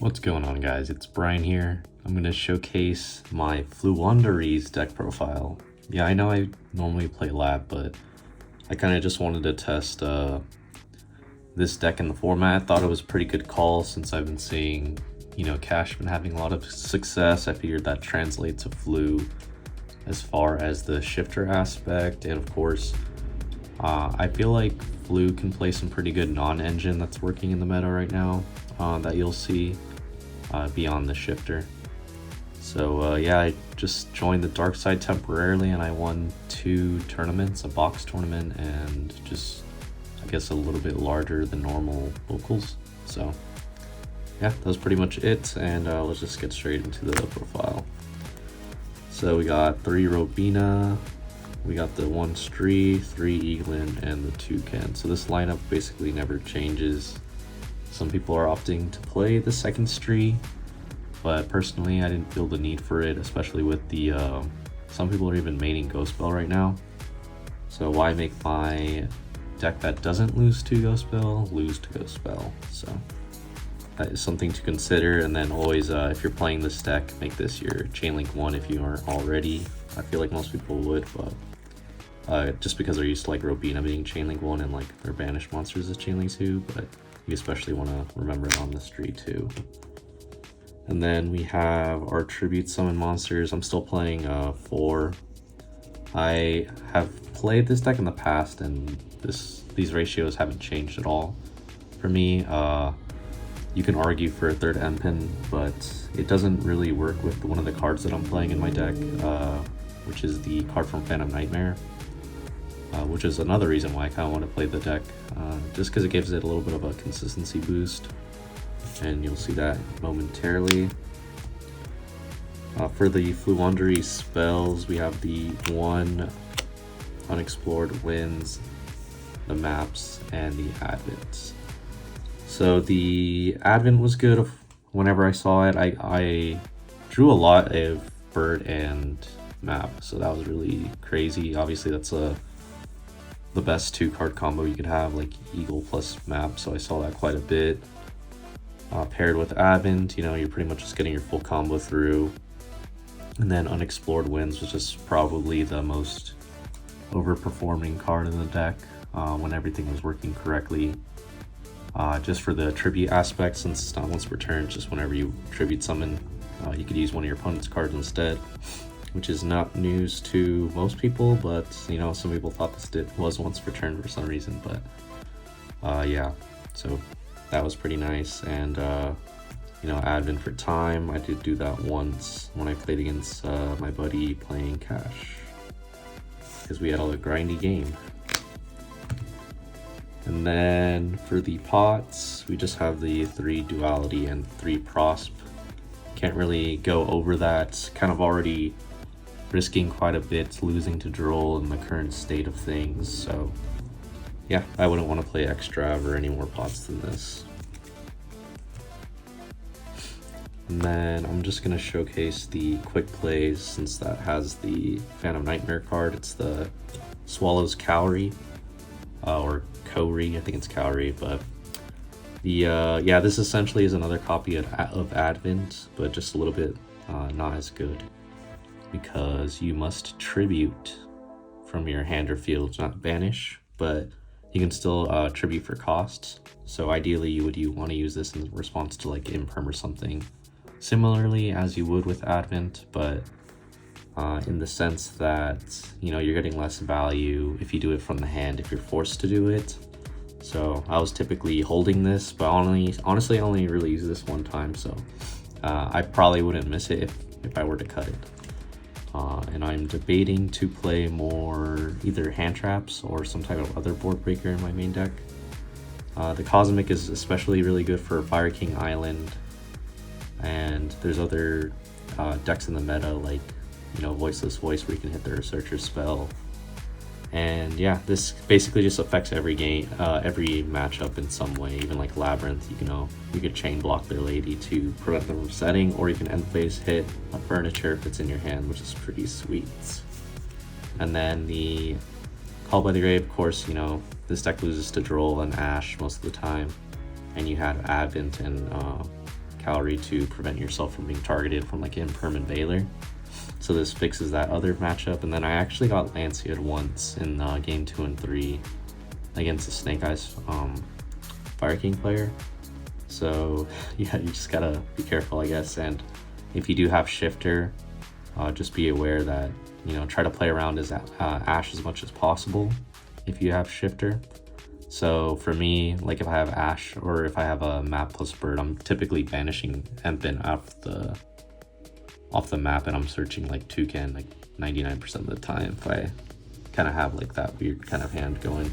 What's going on, guys? It's Brian here. I'm going to showcase my Floowandereeze deck profile. Yeah, I know I normally play lab, but I kind of just wanted to test this deck in the format. I thought it was a pretty good call since I've been seeing, Cash been having a lot of success. I figured that translates to Floo as far as the shifter aspect, and of course, I feel like Floo can play some pretty good non-engine that's working in the meta right now that you'll see beyond the shifter. So yeah, I just joined the dark side temporarily and I won 2 tournaments, a box tournament and just, I guess, a little bit larger than normal locals. So yeah, that was pretty much it, and let's just get straight into the profile. So we got 3 Robina, we got the 1 Stree, 3 Eaglin, and the 2 Ken. So this lineup basically never changes. Some people are opting to play the 2nd Stree, but personally I didn't feel the need for it, especially with the some people are even maining Ghost Bell right now. So why make my deck that doesn't lose to Ghost Bell lose to Ghost Bell? So that is something to consider. And then always, if you're playing this deck, make this your Chainlink 1 if you aren't already. I feel like most people would, but just because they're used to like Robina being Chainlink 1 and like their banished monsters is Chainlink 2, but you especially want to remember it on this tree too. And then we have our tribute summon monsters. I'm still playing 4. I have played this deck in the past and these ratios haven't changed at all. For me, you can argue for a 3rd Empen, but it doesn't really work with one of the cards that I'm playing in my deck, which is the card from Phantom Nightmare. Which is another reason why I kind of want to play the deck, just because it gives it a little bit of a consistency boost, and you'll see that momentarily. For the Floowandereeze spells, we have the 1 Unexplored Winds, the maps, and the Advents. So the Advent was good. Whenever I saw it, I drew a lot of bird and map, so that was really crazy. Obviously that's the best 2-card combo you could have, like Eagle plus map, so I saw that quite a bit. Paired with Advent, you're pretty much just getting your full combo through. And then Unexplored Winds was just probably the most overperforming card in the deck when everything was working correctly. Just for the tribute aspect, since it's not once per turn, just whenever you tribute summon, you could use one of your opponent's cards instead, which is not news to most people, but some people thought this was once per turn for some reason. But yeah, so that was pretty nice. And Advent for time, I did do that once when I played against my buddy playing Cash, because we had a grindy game. And then for the pots, we just have the 3 duality and 3 prosp. Can't really go over that, kind of already risking quite a bit losing to Droll in the current state of things. So yeah, I wouldn't want to play extra or any more pots than this. And then I'm just going to showcase the quick plays, since that has the Phantom Nightmare card. It's the Swallow's Cowrie, or Cowrie, I think it's Cowrie, but the yeah, this essentially is another copy of Advent, but just a little bit not as good, because you must tribute from your hand or field, not banish, but you can still tribute for costs. So ideally you want to use this in response to like Imperm or something, similarly as you would with Advent, but in the sense that you're getting less value if you do it from the hand, if you're forced to do it. So I was typically holding this, but honestly I only really use this one time, so I probably wouldn't miss it if I were to cut it. And I'm debating to play more either hand traps or some type of other board breaker in my main deck. The Cosmic is especially really good for Fire King Island, and there's other decks in the meta like Voiceless Voice, where you can hit their Researcher spell. And yeah, this basically just affects every game, every matchup in some way. Even like Labyrinth, you could chain block their lady to prevent them from setting, or you can end phase hit a furniture if it's in your hand, which is pretty sweet. And then the Call by the Grave, of course, this deck loses to Droll and Ash most of the time, and you have Advent and cavalry to prevent yourself from being targeted from like Impermanent Veiler. So this fixes that other matchup. And then I actually got Lancea once in game 2 and 3 against the Snake Eyes Fire King player. So yeah, you just gotta be careful, I guess. And if you do have Shifter, just be aware that, you know, try to play around as Ash as much as possible if you have Shifter. So for me, like if I have Ash or if I have a map plus bird, I'm typically banishing Empen off the map, and I'm searching like Toucan like 99% of the time if I kind of have like that weird kind of hand going.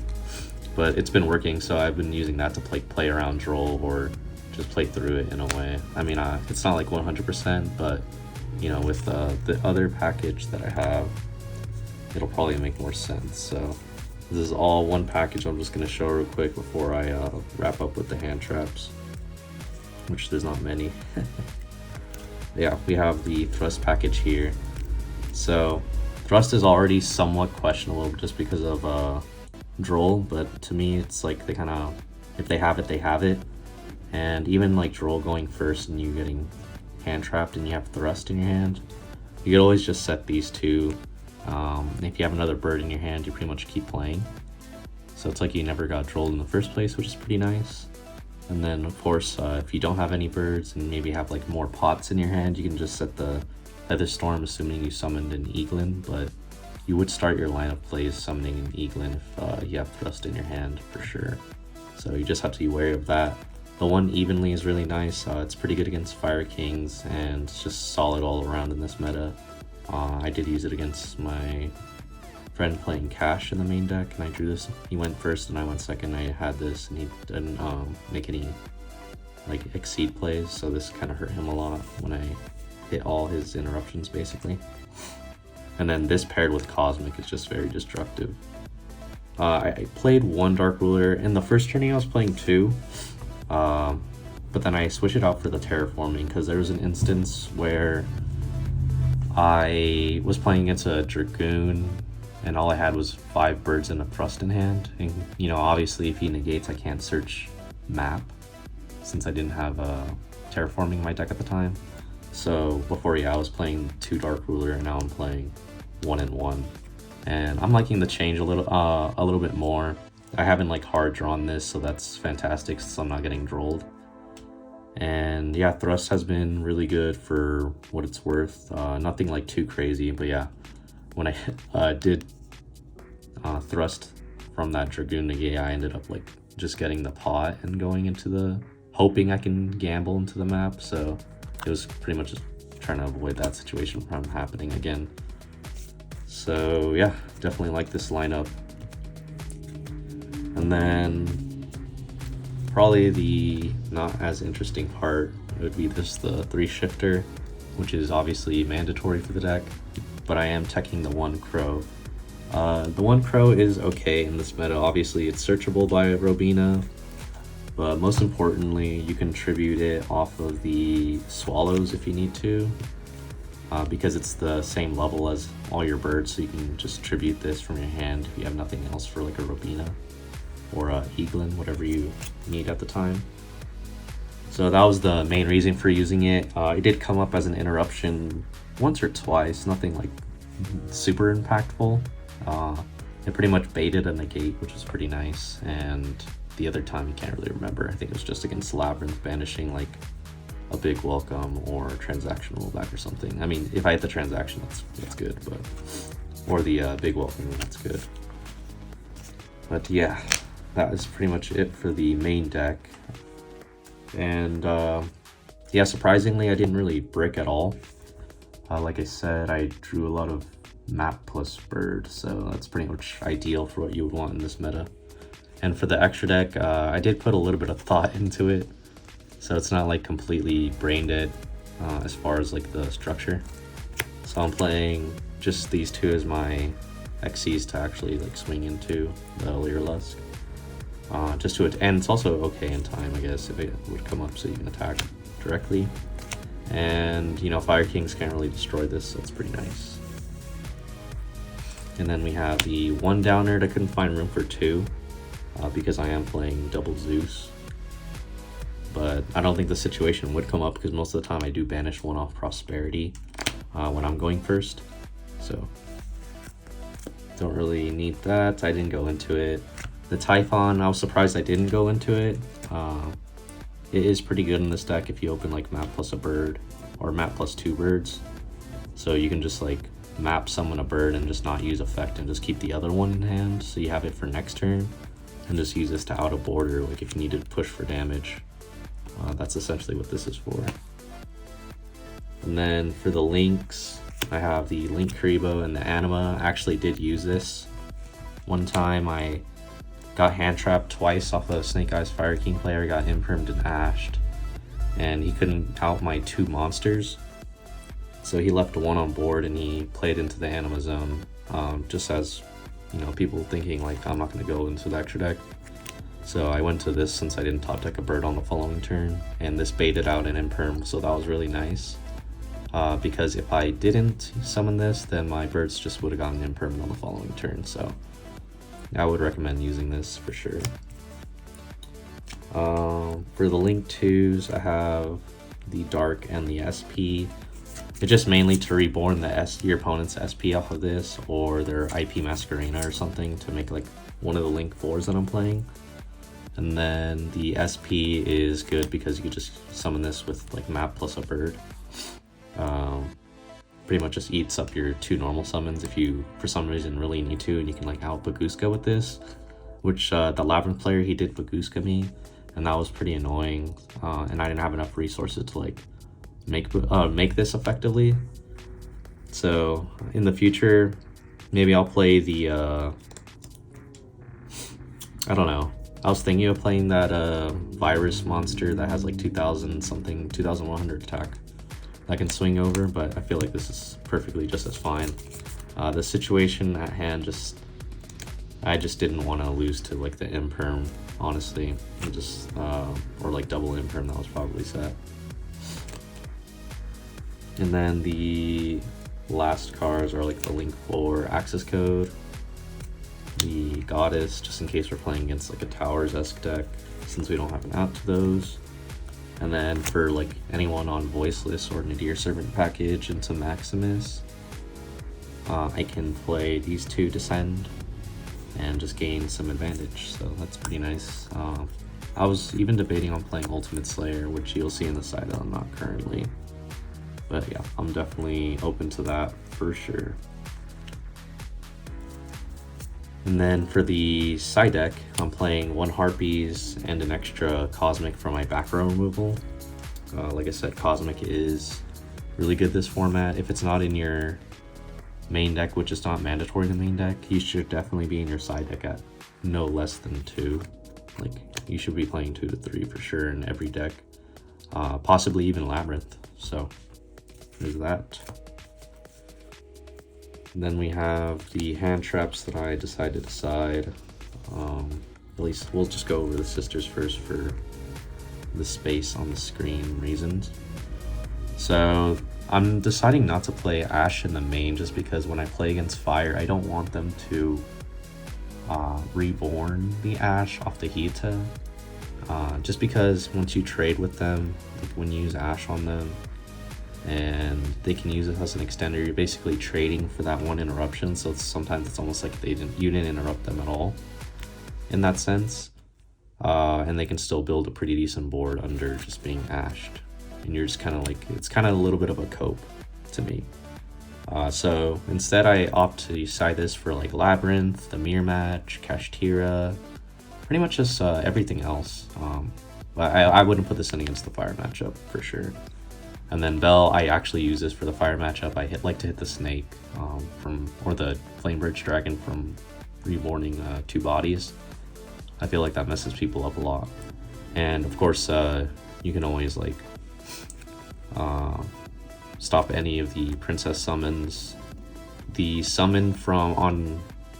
But it's been working, so I've been using that to play around Droll or just play through it in a way. I mean, it's not like 100%, but you know, with the other package that I have, it'll probably make more sense. So this is all one package I'm just going to show real quick before I wrap up with the hand traps, which there's not many. Yeah, we have the Thrust package here. So Thrust is already somewhat questionable just because of Droll, but to me it's like they kind of, if they have it, they have it. And even like Droll going first and you getting hand trapped and you have Thrust in your hand, you could always just set these two. If you have another bird in your hand, you pretty much keep playing. So it's like you never got Drolled in the first place, which is pretty nice. And then of course, if you don't have any birds and maybe have like more pots in your hand, you can just set the Feather Storm, assuming you summoned an Eaglin, but you would start your line of plays summoning an Eaglin if you have Thrust in your hand for sure. So you just have to be wary of that. The one evenly is really nice. It's pretty good against Fire Kings and it's just solid all around in this meta. I did use it against my friend playing Cash in the main deck, and I drew this. He went first and I went second. I had this and he didn't make any like exceed plays, so this kind of hurt him a lot when I hit all his interruptions basically. And then this paired with Cosmic is just very destructive. I played one Dark Ruler. In the first tourney I was playing two, but then I switched it out for the Terraforming because there was an instance where I was playing against a Dragoon and all I had was 5 birds and a Thrust in hand. And you know, obviously if he negates, I can't search map since I didn't have Terraforming in my deck at the time. So before, yeah, I was playing 2 Dark Ruler and now I'm playing 1 and 1. And I'm liking the change a little bit more. I haven't like hard drawn this, so that's fantastic since I'm not getting Drolled. And yeah, Thrust has been really good for what it's worth. Nothing like too crazy, but yeah, when I did Thrust from that Dragoon negate, I ended up like just getting the pot and going into the, hoping I can gamble into the map. So it was pretty much just trying to avoid that situation from happening again. So yeah, definitely like this lineup. And then probably the not as interesting part would be just the 3 shifter, which is obviously mandatory for the deck, but I am teching the 1 crow. The 1 crow is okay in this meta. Obviously it's searchable by Robina, but most importantly you can tribute it off of the swallows if you need to, because it's the same level as all your birds, so you can just tribute this from your hand if you have nothing else for like a Robina or a Eaglin, whatever you need at the time. So that was the main reason for using it. It did come up as an interruption once or twice, nothing like super impactful. It pretty much baited a negate, which was pretty nice, and the other time you can't really remember. I think it was just against Labyrinth banishing like a big welcome or transaction rollback or something. I mean, if I hit the transaction, that's good, but or the big welcome, that's good. But yeah, that is pretty much it for the main deck. And yeah, surprisingly, I didn't really brick at all. Like I said, I drew a lot of map plus bird, so that's pretty much ideal for what you would want in this meta. And for the extra deck, I did put a little bit of thought into it, so it's not like completely brain dead as far as like the structure. So I'm playing just these 2 as my XCs to actually like swing into the Leer Lusk. Just to it, and it's also okay in time, I guess, if it would come up so you can attack directly. And you know, Fire Kings can't really destroy this, so it's pretty nice. And then we have the 1 downer that I couldn't find room for 2 because I am playing double Zeus. but I don't think the situation would come up because most of the time I do banish one off Prosperity when I'm going first. So don't really need that. I didn't go into it. The Typhon, I was surprised I didn't go into it. It is pretty good in this deck if you open like map plus a bird or map plus 2 birds. So you can just like map summon a bird and just not use effect and just keep the other one in hand so you have it for next turn, and just use this to out of border like if you need to push for damage. That's essentially what this is for. And then for the links, I have the Link Karibo and the Anima. I actually did use this. One time I got hand trapped twice off of Snake Eyes Fire King player, got impermed and ashed, and he couldn't out my 2 monsters. So he left one on board and he played into the Anima zone, just as, you know, people thinking like I'm not going to go into the extra deck. So I went to this since I didn't top deck a bird on the following turn, and this baited out an imperm, so that was really nice. Because if I didn't summon this, then my birds just would have gotten imperm on the following turn, so I would recommend using this for sure. For the Link 2s, I have the Dark and the SP. It's just mainly to reborn your opponent's SP off of this, or their IP Masquerena or something, to make like one of the Link 4s that I'm playing. And then the SP is good because you can just summon this with like map plus a bird. Pretty much just eats up your 2 normal summons if you for some reason really need to, and you can like out Baguska with this, which the Labyrinth player, he did Baguska me, and that was pretty annoying, and I didn't have enough resources to like make this effectively. So in the future, maybe I'll play the I don't know, I was thinking of playing that virus monster that has like 2100 attack I can swing over, but I feel like this is perfectly just as fine. The situation at hand, I just didn't want to lose to like the imperm, honestly. Or like double imperm, that was probably set. And then the last cards are like the Link 4 access code, the Goddess, just in case we're playing against like a Towers-esque deck, since we don't have an out to those. And then for like anyone on Voiceless or Nadir Servant package into Maximus, I can play these 2 Descend and just gain some advantage, so that's pretty nice. I was even debating on playing Ultimate Slayer, which you'll see in the side that I'm not currently. But yeah, I'm definitely open to that for sure. And then for the side deck, I'm playing 1 Harpies and an extra Cosmic for my back row removal. Like I said, Cosmic is really good this format. If it's not in your main deck, which is not mandatory in the main deck, you should definitely be in your side deck at no less than 2. Like, you should be playing 2 to 3 for sure in every deck, possibly even Labyrinth. So there's that. And then we have the hand traps that I decided to side. At least we'll just go over the Sisters first for the space on the screen reasons. So I'm deciding not to play Ash in the main just because when I play against Fire, I don't want them to reborn the Ash off the Hita. Just because once you trade with them, like when you use Ash on them, and they can use it as an extender, you're basically trading for that 1 interruption, so sometimes it's almost like you didn't interrupt them at all in that sense, and they can still build a pretty decent board under just being ashed, and you're just kind of like, it's kind of a little bit of a cope to me. So instead I opt to side this for like Labyrinth, the Mirror Match, Kashtira, pretty much just everything else, but I wouldn't put this in against the Fire matchup for sure. And then Bell, I actually use this for the Fire matchup. I like to hit the Snake or the Flamebridge Dragon from reborning 2 bodies. I feel like that messes people up a lot. And of course, you can always like stop any of the Princess summons. The summon from on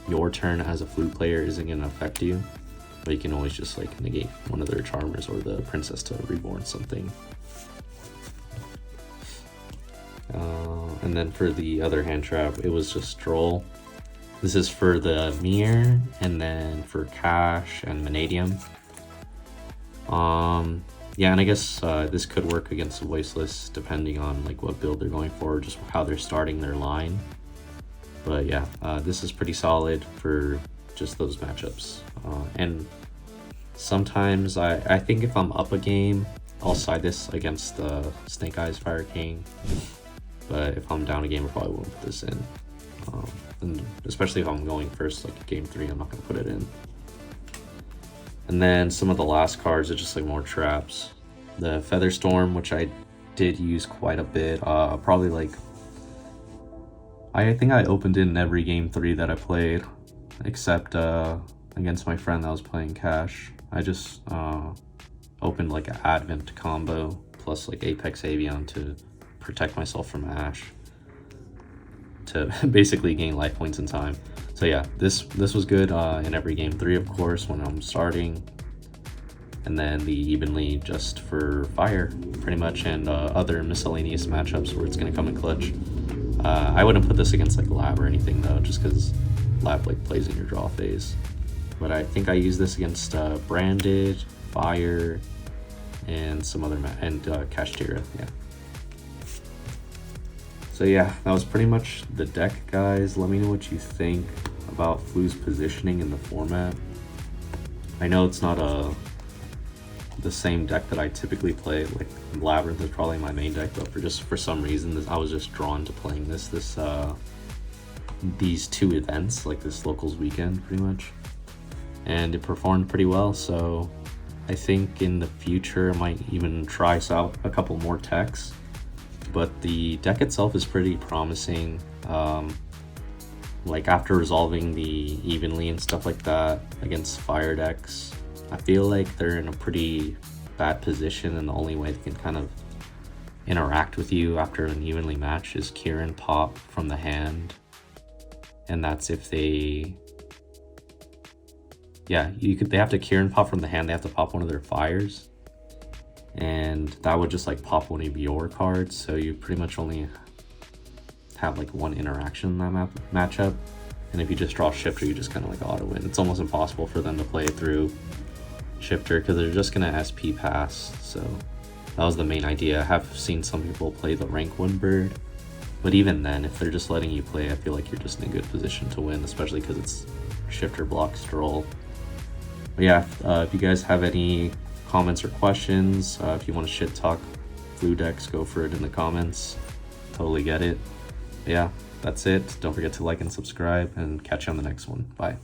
your turn as a Floo player isn't going to affect you, but you can always just like negate one of their Charmers or the Princess to reborn something. And then for the other hand trap, it was just Stroll. This is for the Mirror, and then for Cash and Vanadium. yeah, and I guess this could work against the Voiceless depending on like what build they're going for, just how they're starting their line. But yeah, this is pretty solid for just those matchups. And sometimes I think if I'm up a game, I'll side this against the Snake Eyes Fire King. But if I'm down a game, I probably won't put this in. And especially if I'm going first, like game 3, I'm not going to put it in. And then some of the last cards are just like more traps. The Feather Storm, which I did use quite a bit, probably like, I think I opened it in every game 3 that I played, except against my friend that was playing Cash. I just opened like an Advent combo plus like Apex Avion to protect myself from Ash, to basically gain life points in time. So yeah, this was good in every game 3, of course, when I'm starting, and then the evenly just for fire pretty much, and other miscellaneous matchups where it's going to come in clutch. I wouldn't put this against like Lab or anything though, just because Lab like plays in your draw phase. But I think I use this against Branded, Fire, and some other and Kashtira, yeah. So yeah, that was pretty much the deck, guys. Let me know what you think about Floo's positioning in the format. I know it's not the same deck that I typically play. Like Labyrinth is probably my main deck, but for some reason I was just drawn to playing these 2 events, like this locals weekend pretty much, and it performed pretty well. So I think in the future I might even try out a couple more techs. But the deck itself is pretty promising. Like after resolving the evenly and stuff like that against fire decks, I feel like they're in a pretty bad position, and the only way they can kind of interact with you after an evenly match is Kieran pop from the hand. And that's if they, yeah, they have to Kieran pop from the hand, they have to pop one of their fires. And that would just like pop one of your cards, so you pretty much only have like one interaction in that matchup. And if you just draw Shifter, you just kind of like auto win. It's almost impossible for them to play through Shifter because they're just gonna SP pass. So that was the main idea. I have seen some people play the rank 1 bird, but even then, if they're just letting you play, I feel like you're just in a good position to win, especially because it's Shifter block Stroll. But yeah, if you guys have any comments or questions, if you want to shit talk Floo decks, go for it in the comments. Totally get it. But yeah, that's it. Don't forget to like and subscribe, and catch you on the next one. Bye.